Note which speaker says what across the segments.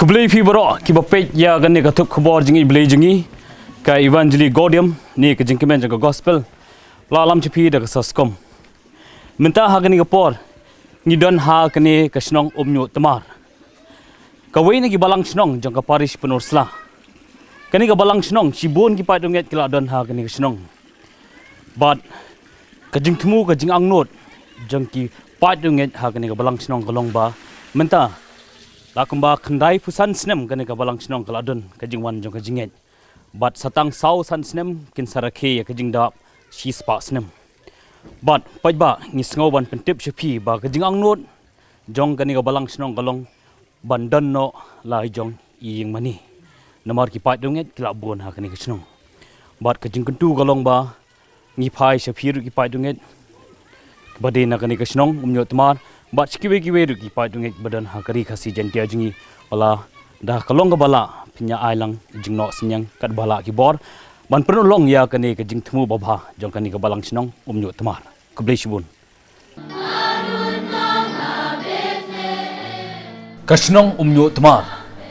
Speaker 1: Kublai fi baro ki bapet ya gan ne katuk khobor jingi blai jingi ka evangeli godium ni ka jingkemen jaga gospel la lam chipi da saskom minta ha gani kapor ni don ha kane ka snong umnyu tamar ka weina ki balang snong jang ka parish penursla kani ka balang snong sibon ki padunget kila don ha kani ka snong but ka jingthmu ka jing angnot jang ki padunget ha kani ka balang snong kalong ba minta lakamba khandai fusan snem kani ka balang snong kala don ka jingwan jong ka jinget but satang sau san snem kin sarakhe ka jingda shi spa snem but pajba ni sngo ban pentip shpi ba ka jing angnot jong kani ka balang snong kalong bandan no lai jong ying mani namar ki padunget kila bon ha kani ka snong but ka jing kuntu kalong ba ni phai shapir ki padunget badena kani ka snong umnyo tmar but skiwe ru ki padunget badan ha kari khasi jantia jingi wala dah kalong ka bala pinya ailang jingno sinyang kat bala ki bor ban perlu long ya kani ka jing thmu babha jong kani ka balang snong umnyo tmar kublai shibun kasnong umnyo tmar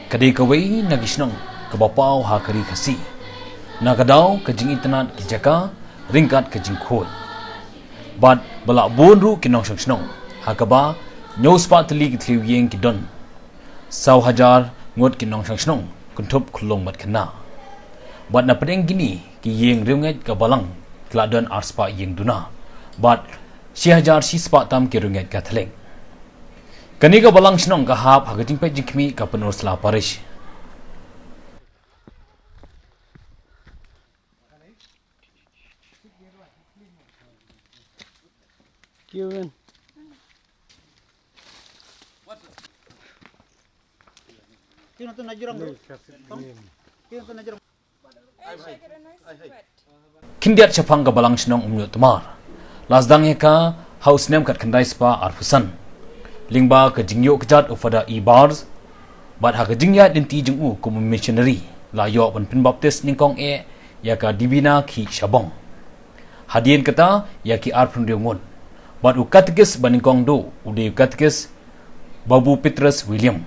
Speaker 1: kadi ka wei na gisnong ka bapau ha kari khasi na kadau ka jing itnat ki jaka ringkat ka jing khoi but bala bonru kinong snong hakaba news patli ki thliu yeng ki don saw hajar ngot ki nong snong kunthop khulong mat khana but na padeng gini ki yeng runget ka balang kladon arspa yeng duna but si hajar si spa tam ki runget ka thleng kani ka balang snong ka hap hagating pe jikmi ka penursla parish
Speaker 2: Kieran.
Speaker 3: Kino to najurang bro. Kino to najurang.
Speaker 1: kindiat chapang ka balang snong umnyo tmar lasdang heka house name kat khandai spa arfusan lingba ka jingyo kjat ufada e bars but ha ka jingya dinti jingu kum missionary la yo ban pin baptist ningkong e ya ka divina ki shabong hadien kata ya ki arpun ngon but ukatkis baningkong do ude ukatkis babu petrus william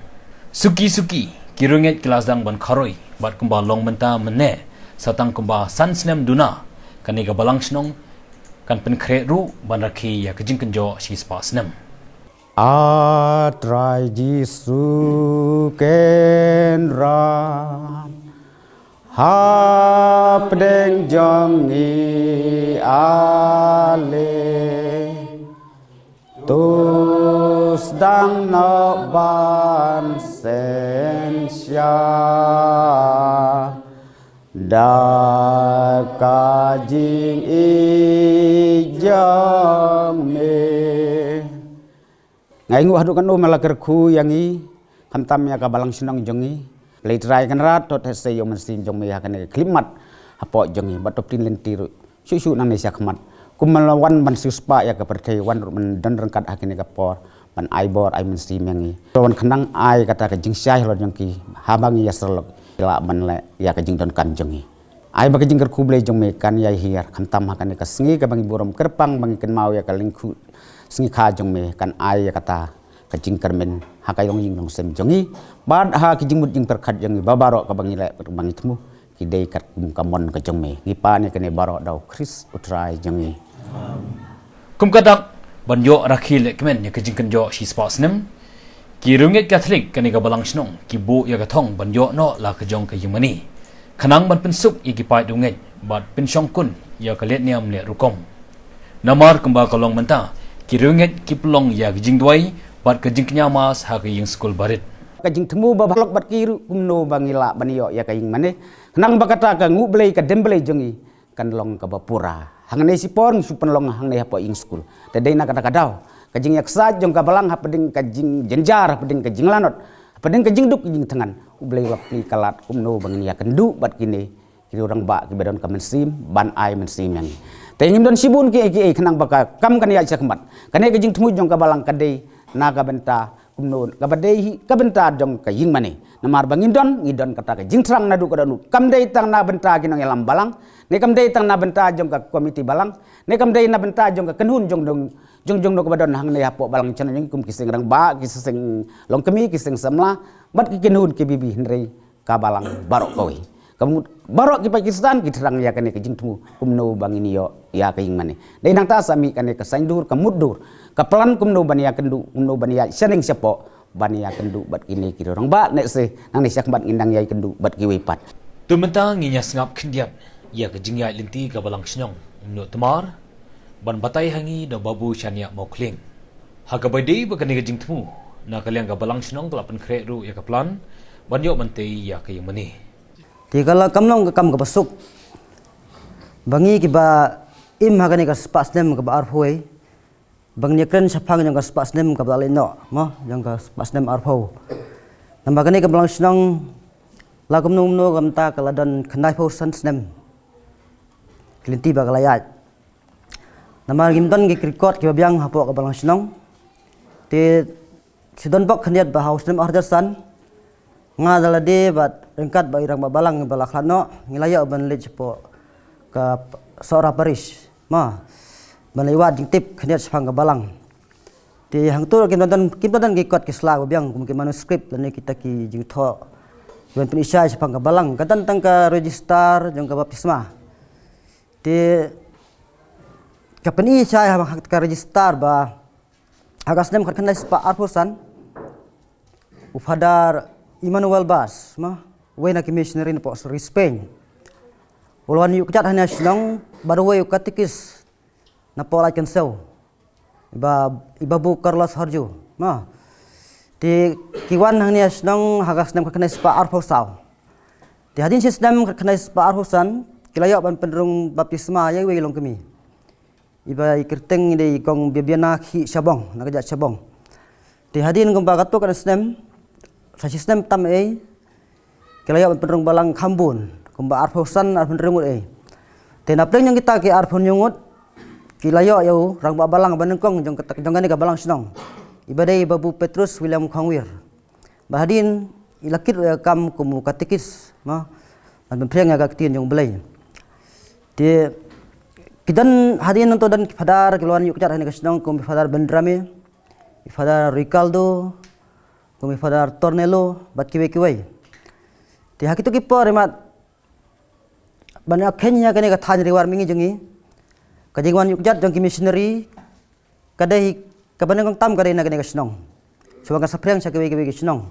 Speaker 1: suki kirunget kelasdang ban kharoi but kumba long menta menne satang kumba sansnem duna kani ka balang snong kan pen kre ru ban rakhi ya kajing kenjo si spasnem
Speaker 3: Atrai Jisu kenran hapdeng jongi ale tus dang no ban sensya da kajing ijang me ngai ngu hadu kan malakar khu yangi khamtam ya ka balang sinong jongi leitrai kan rat tot hese yo mesin jong me ya kan klimat apo jongi batop tin lentiru susu nang ne sakmat kumalawan ban suspa ya ka perthai wan men dan rangkat akini ka por ban aibor ai men sim yangi wan khanang ai kata ka jing syai lo jongki habangi ya serlok la ban le ya ka jing don kan jongi ai ba ka jing ku blai jong me kan ya hiar khantam hakan ka sngi ka bangi borom kerpang bangi ken mau ya ka lingku singi kha jong me kan ai kata ka jing kermen hakai long ying long sem jongi bad ha ki jing mut jing perkhat jongi babaro ka bangi le bangi tmu ki dei kat kum kamon ka jong me ngipa ne kene baro dau kris utrai jongi
Speaker 1: kum kadak banyo rakhi le kemen ya kajing kenjo si spasnem ki runget catholic kani ka balang snong ki bu ya ka thong banyo no la ka jong ka yumani khanang ban pensuk i ki pai dunget bat pensong kun ya ka let niam le rukom namar kumba kalong menta ki runget ki plong ya jing dwai bat ka jing nyamas ha ka ying school barit
Speaker 3: ka jing temu babalok bat kiru kumno bangila banyo ya ka ying mane khanang bakata ka ngu blai ka demblai jongi kan long ka bapura hangne sipon supen long hangne hapo ing school tadai na kata kadau ka jing yaksa jong ka balang hapeding ka jing jenjar hapeding ka jing lanot hapeding ka jing duk jing tangan ublai wapli kalat kumno bangin ya kendu bat kini kiri orang ba ki bedon ka mensim ban ai mensim yang tengin don sibun ki khanang baka kam kan ya sakmat kane ka jing temu jong ka balang kadai na ka benta kumno ka badai ka benta jong ka ying mane namar bangin don ngidon kata ka jing trang nadu ka donu kam dei tang na benta kinong elam balang ne kam dei tang na benta jong ka komiti balang ne kam dei na benta jong ka kenhun jong dong jong no ka badon hang ne hapo balang chan jong kum kising rang ba kising long kemi kising samla bat ki kenun ki bibi hendrei kabalang barok koi kamu barok ki Pakistan ki terang ya kane ke jingtu kumno bangini yo ya ke ing mane dai nang ta sami kane ke saindur ke mudur ka pelan kumno ban ya kendu kumno ban ya seneng sepo ban ya kendu bat kini ki orang ba nek se nang ne sak bat ngindang ya kendu bat ki wepat
Speaker 2: tu mentang nginya sengap kendiap ya ke jingya linti kabalang senyong no temar ban batai hangi do babu chania mokling hakabadi bakani ke jingtu na kaliang kabalang senyong kelapan kre ru ya ke plan ban yo mantei ya ke yang mani
Speaker 4: Thì kalau kamnong kam ka pasuk bangi ki ba im hagani ka spas nem ka ba arphoi bang nyekren sapang yang ka spas nem ka ba leno mo yang ka spas nem arpho nambagani ka blang snong la kamnong no kam ta ka ladan khnai pho san nem klinti ba kalayat namar gimton ki record ki babyang hapo ka blang snong te sidon bok khniat ba house nem ardasan nga dalade bat rengkat ba irang babalang balaklano ngilaya ban lej po ka sora paris ma ban liwat jing tip khniat sapang ka balang ti hang tu kim dan gikot ki sla biang kum ki manuskrip dan kita ki jing tho ban penisai sapang ka balang katan tang ka register jong ka baptisma ti ka penisai hang ka register ba agas nem khat khanai spa arposan ufadar Immanuel Bas, mah, wena ki missionary na po sa Spain. Ulwan yuk kat hanya sinong baru yuk katikis na po like cancel. Iba bu Carlos Harjo, mah. Ti kiwan hanya sinong hagas nam kaknai spa arfosaw. Ti hadin sistem kaknai spa arfosan kilayo ban penderung baptisma ya we long kami. Iba ikirteng de kong bibiana khi sabong nakajat sabong. Ti hadin kong bagato kan sistem sa sistem tam kilaya penderung balang kambun kumba arfosan arfon rengut tenapleng yang kita ki arfon nyungut kilaya yau rang balang banengkong jong gani ka balang senong ibadai babu Petrus William Khangwir bahadin ilakit kam kumu katikis ma an preng agak tin jong belai te kidan hadin nonton dan fadar kiluan yuk jar hani kasenong kum fadar bendrame fadar Ricardo kami fadar Tornelo bat kiwe ti hakitu ki por emat banyak Kenya kene ka than riwar mingi jongi kajingwan yukjat jong ki missionary kadai ka baneng tam kadai na kene ka snong suwaga sapreng sa kiwe snong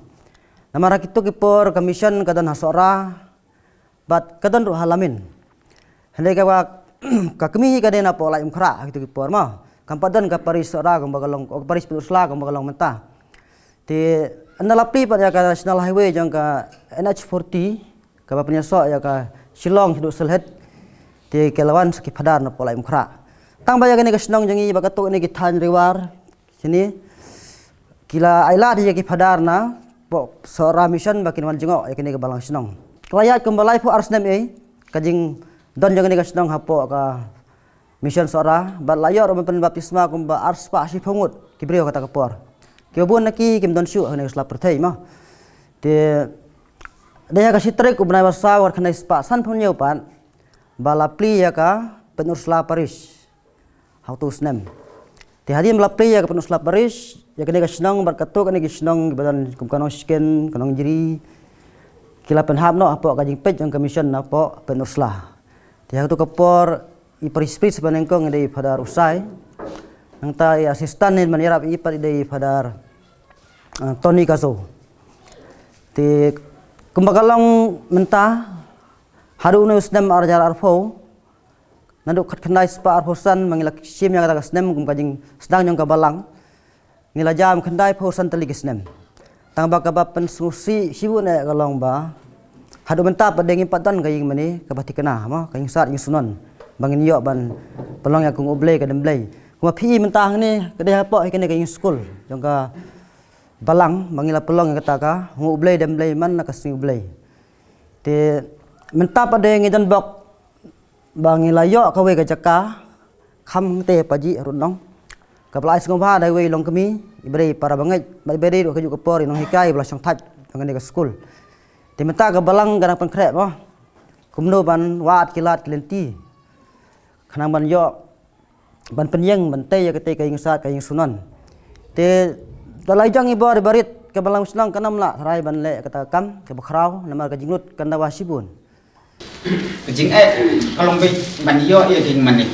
Speaker 4: namara kitu ki por commission kadan hasora bat kadan ru halamin handai ka ka kami kadai na pola imkhra kitu ki por ma kampadan ka paris ora ka bagalong o paris pusla ka bagalong menta ti andalapi pada ka national highway jang ka NH40 ka bapnya so ya ka Shillong hidu selhet ti kelawan saki padar na pola imkhra tang baya gani ka snong jangi bagato ni ki than riwar sini kila aila di ki padar na po sora mission bakin wan jengo ya kini ka balang snong kelayat kembalai pu arsnem kajing don jangi ka snong hapo ka mission sora bat layor pen baptisma kumba arspa si phongut kibrio kata kapor kibun naki kim don shu hane slap perthai ma te deha ka sitrek ubnai wasa war khana spa san phon yeu pan bala pli ya ka penusla paris how to snem te hadim la pli ya ka penusla paris ya kene ka snong bar kato kene ki snong badan kum kano sken kanong jiri kila pen hab no apo ka jing pej ang commission na po penusla te ha to kapor i paris pris banengkong dei pada usai nang ta asistan nin manirap i pari dei padar Tony Kaso ti kumbagalong menta haru no snem arjar arfo nanduk khat khnai spa arfosan mangilak sim yang kata snem kum kajing sedang yang kabalang nila jam khandai fosan teli snem tang ba kabab pen susi sibu ne galong ba hadu menta padengi patan kaying mani kabati kena ma kaying sat ing sunon bangin yo ban pelong ya kung oblay ka demblay kuma pi mentang ni kedai apa kene kaying school jong ka balang mangila pelong yang kata ka ngu oblay demblay man na kasing oblay te menta padengi dan bok bangila yo ka we ka jaka kham te paji runong kapla is ngomha dai we long kami ibrei para bangai ibrei ro ka ju ka por nong hikai bla sang thaj ngane ka school te menta ka balang kana pan khrep mo kumno ban wat kilat klenti khanang ban yo ban penyeng ban te ya kate ka ing sat ka ing sunan te dalai jang ibor barit ke balang senang kanam la rai ban le kata kam ke bakrau nama ke jinglut kan dawa sibun
Speaker 3: Kejing kalau ban yo ya king mani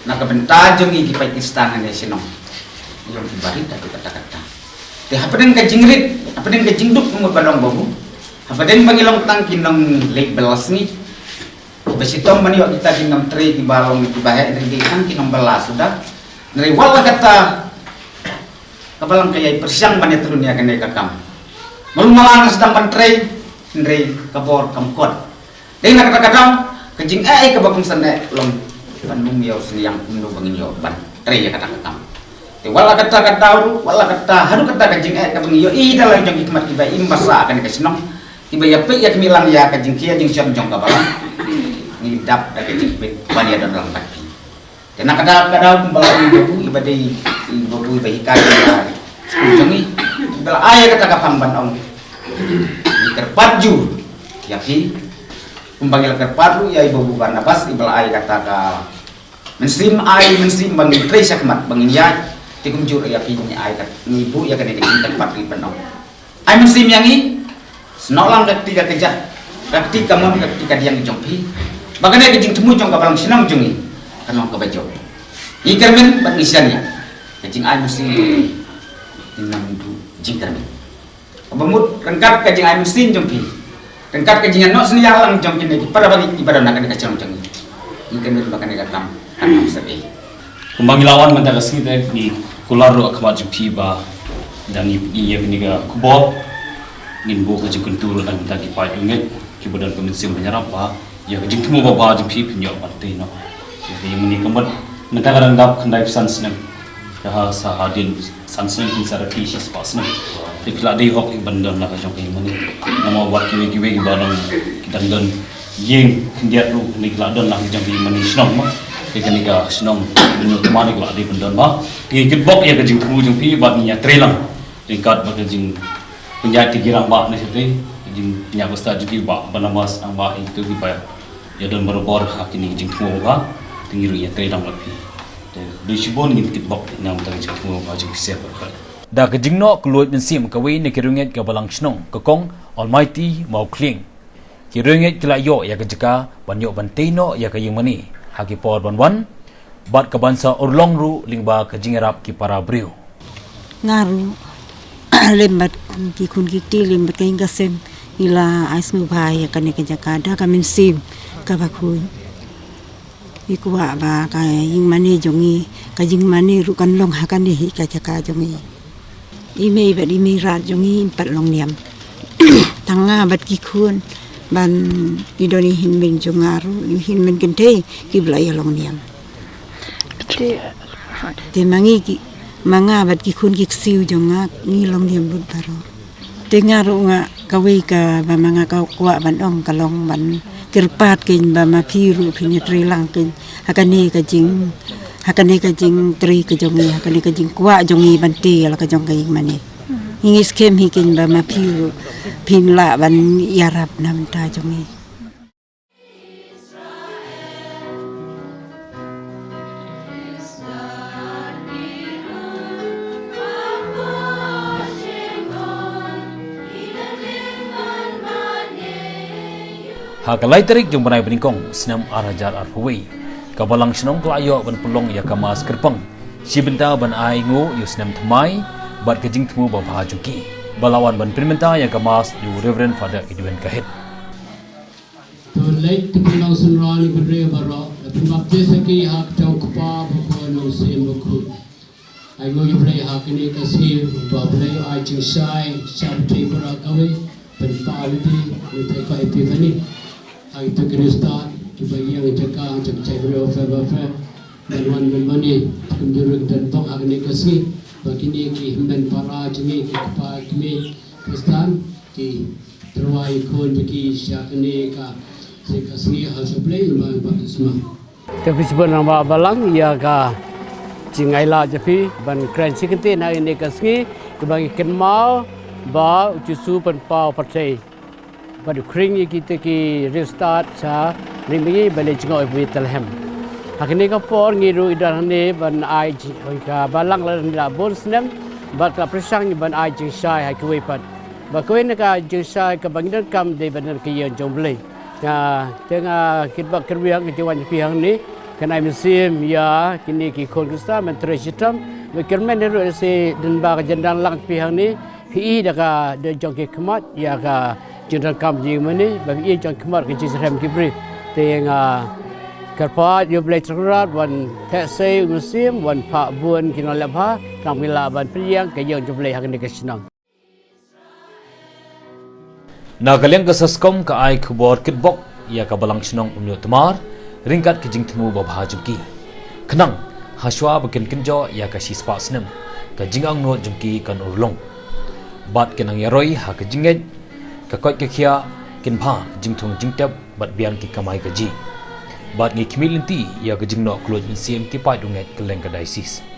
Speaker 3: nak benta jongi ki Pakistan ane sinong yang dibari dak kata-kata te hapaden ka jingrit hapaden ka jingduk mo balong babu hapaden bangilong tang kinong lake belas ni besitong mani yo kita kinong tri ki balong ki bahe dari kan kinong belas sudah dari wala kata kabalang kaya persiang bani trunia kene kakam malumalang sedang pantrai ndrei kabor kamkot dai nak kata-kata kejing ke bakung sene long bandung yo seniang undo bangin yo ban tre ya kata-kata te wala kata-kata wala kata haru kata kejing ka bangin yo i dalang jong hikmat kiba imbasa kan ka sinong kiba ya pe ya kemilang ya kejing kia jing siam jong kabalang ni dap da kejing pe bani ada dalam pati te nak kata-kata kumbalang babu iba dei babu iba hikaya ya jongi bela aya kata ka pamban ong ni kerpaju ya pi Kumbangil kerpatu ya ibu bukan nafas ibal ay kata ka mensim bangin tre sakmat bangin ya tikum jur ya pini ay kat ibu ya kene dikin kerpat ri penong ay mensim yang i senolang ketika kejat ketika mon ketika diang jompi bagane kejing temu jong kabalang sinang jongi kanong ka bajo ikermen bat isian ya kejing ay mensim tinang du jingkermen abamut rengkat kejing ay mensim jompi Rengkat kejingan no seni yalang jong kini pada bagi ibadah nak kena kacang jong ikan itu makan ikan kanam sepi
Speaker 1: Kembang lawan mentah kesini teh ni kular ro akmat jupi ba dan iya biniga kubot ngin bo ke jukun turun dan mentah kipai unget kibadan kemensim penyerap ba ya kejing temu ba jupi penyok partai no jadi meni kemat mentah kadang dap kendai pesan senang dah sahadin sansen pun sara kisis pas senang Dikla dei hok ibandon la kajong kay mani nama buat kiwe barang kita don yeng kendiat lu nikla don la kajong kay mani snong ma kaya niga snong menurut mani kla dei bandon ma kaya kitbok ya kajing temu jong pi bat niya trelang tingkat ba kajing penjati girang ba na sipre kajing penyagosta juki ba banamas ang ba itu ki ba ya don berobor hakini kajing temu ba tingiru ya trelang la pi de sibon ngin kitbok nang kajing temu ba jong siap ba
Speaker 2: Da kejingno keluar mensim kawi ni kirunget ke balang senong kekong almighty mau kling kirunget kila yo ya kejeka banyo banteno ya kayeng mani haki por banwan bat kabansa urlong ru lingba kejingerap ki para briu
Speaker 5: ngaru lembat ki kun ki ti lembat kaing kasem ila ais ngu bhai ya kane kejeka da kamen sim ka bakui ikwa ba kayeng mani jongi kajing mani ru kan long hakane hi kejeka jongi ime bat ime rat jongi pat long niam tanga bat ki kun ban idoni hin men jongaru hin men kente ki blai long niam te mangi ki manga bat ki kun ki siu jonga ngi long niam bun paro te ngaru nga kawe ka ba manga ka kwa ban ong ka long ban kirpat kin ba ma piru pini tri lang kin hakane ka jing tri ka jongi hakane ka jing kwa jongi banti ala ka jong ka mani ingis kem hikin ba ma piru pin la ban yarap nam ta jongi
Speaker 2: Hakalai tarik jumpanai beningkong senam arajar arhuwi kabalang senong kelayo ban pulong ya kamas kerpang si benta ban aingu yu senam thamai bat kejing temu ba bahajuki balawan ban primenta ya kamas yu Reverend Father Edwin Kahit
Speaker 6: to late to pulang sunrani berdaya baro pembab jesaki hak jauh kepa bukono sembuku aingu yu play hak ini kasih ba play ai cingsai sabti berakawe penpaldi untuk kau epifani itu Krista bagi yang jaga beliau fair dan wan mani kemjurung dan tong agni kasih bagi ni ki himben para jengi ki kapa kami Kristen ki terwai kon bagi syakni ka se kasih hasoplay ma baptisma
Speaker 7: tapi sebenarnya balang ia ka jingaila japi ban kran sikete na ini kasih bagi kenmal ba ucusu penpau partai pada kering kita ki restart sa ringi balik jengok Bethlehem. Hakini ka por ngiru idan ne ban ai ka balang la bon snem bat ka presang ban ai jing sai hai kuwe pat ba kuwe na ka jing sai ka bangidan kam de ban ke yen jong blei ya tengah kitba kerwiang ke jawan pihang ni kanai musim ya kini ki khol kusta men trejitam me kermen ro se den ba jendang lang pihang ni hi da ka de jong ke khamat ya ka jendang kam ji mani ba hi jong khamat ke jisrem kibri tengah kerpat yo blei terrat wan taksei musim wan pak bun kino labha tang mila ban priang ke yang jom blei hang ni ke senang
Speaker 2: Nagalang ka saskom ka ai khubor kitbok ya ka balang sinong umyo tamar ringkat ke jingtmu babha jumki khnang haswa bakin kinjo ya ka sispa snem ka jingang no jumki kan urlong bat kenang yaroi ha ka jinget ka kot ke khia kin pha jingthung jingtep bat biang ki kamai ka ji bat ngi khmilinti ya ka jingno kloj min sim ki pai dunget keleng ka diocese